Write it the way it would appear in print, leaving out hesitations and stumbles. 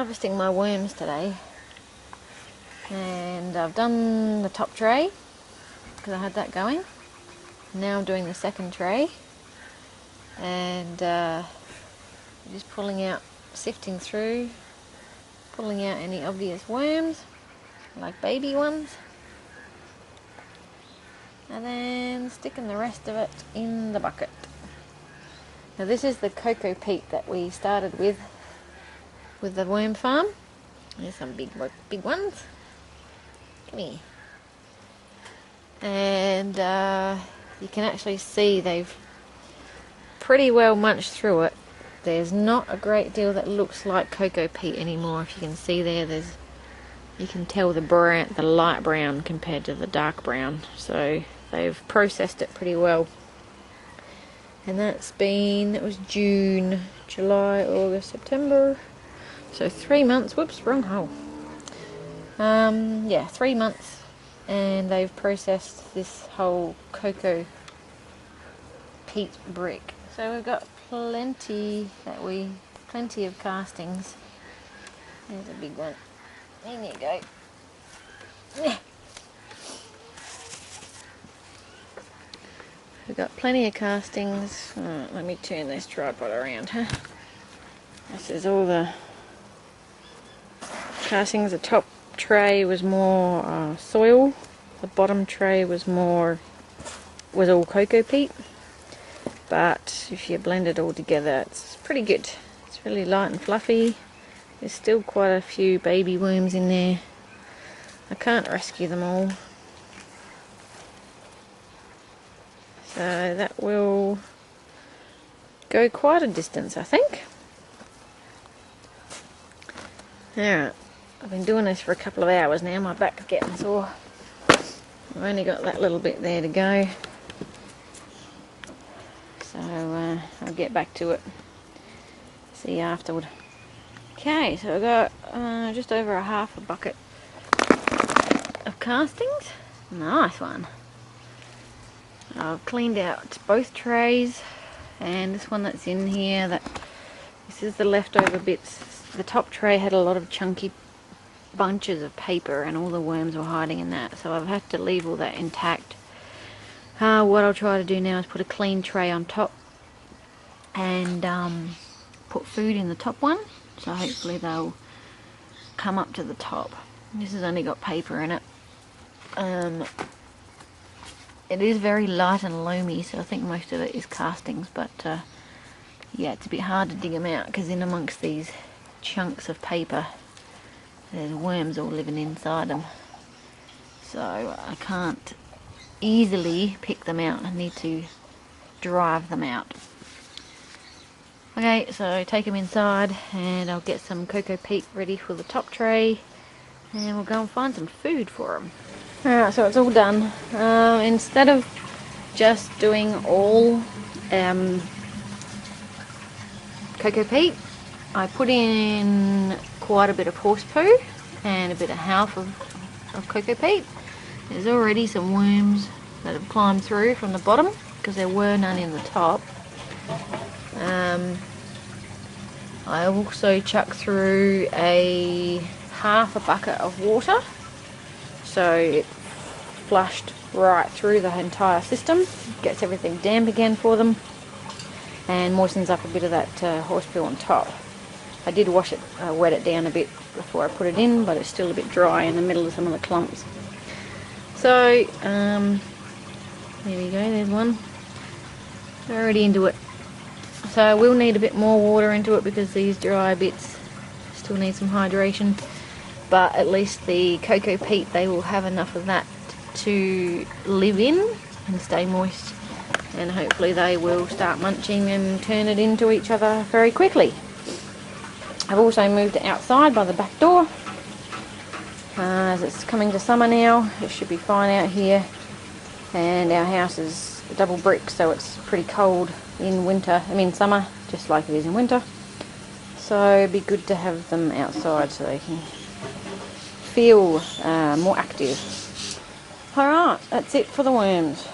harvesting my worms today, and I've done the top tray because I had that going. Now I'm doing the second tray, and just pulling out, sifting through, pulling out any obvious worms like baby ones, and then sticking the rest of it in the bucket. Now this is the coco peat that we started with the worm farm. There's some big ones. Come here. And you can actually see they've pretty well munched through it. There's not a great deal that looks like coco peat anymore. If you can see there, you can tell the light brown compared to the dark brown. So they've processed it pretty well. And it was June, July, August, September. So 3 months, whoops, wrong hole. 3 months, and they've processed this whole coco peat brick. So we've got plenty of castings. There's a big one. In you go. We've got plenty of castings. Let me turn this tripod around, huh? This is all the castings. The top tray was more soil. The bottom tray was all coco peat. But if you blend it all together, it's pretty good. It's really light and fluffy. There's still quite a few baby worms in there. I can't rescue them all. So that will go quite a distance, I think. Alright, I've been doing this for a couple of hours now. My back's getting sore. I've only got that little bit there to go. So I'll get back to it. See you afterward. Okay, so I've got just over a half a bucket of castings. Nice one. I've cleaned out both trays, and this one that's in here, this is the leftover bits. The top tray had a lot of chunky bunches of paper and all the worms were hiding in that, so I've had to leave all that intact. What I'll try to do now is put a clean tray on top and put food in the top one, so hopefully they'll come up to the top. This has only got paper in it. It is very light and loamy, so I think most of it is castings, but yeah, it's a bit hard to dig them out because in amongst these chunks of paper there's worms all living inside them, so I can't easily pick them out. I need to drive them out. Okay, so take them inside and I'll get some coco peat ready for the top tray, and we'll go and find some food for them. Alright, so it's all done. Instead of just doing all coco peat, I put in quite a bit of horse poo and a bit of half of coco peat. There's already some worms that have climbed through from the bottom because there were none in the top. I also chucked through half a bucket of water, so it flushed right through the entire system, gets everything damp again for them, and moistens up a bit of that horse poo on top. I did wet it down a bit before I put it in, but it's still a bit dry in the middle of some of the clumps. So there we go, there's one. Already into it. So I will need a bit more water into it because these dry bits still need some hydration, but at least the coco peat, they will have enough of that to live in and stay moist, and hopefully they will start munching and turn it into each other very quickly. I've also moved it outside by the back door. As it's coming to summer now, it should be fine out here, and our house is double brick, so it's pretty cold in summer, just like it is in winter. So it'd be good to have them outside so they can feel more active. Alright, that's it for the worms.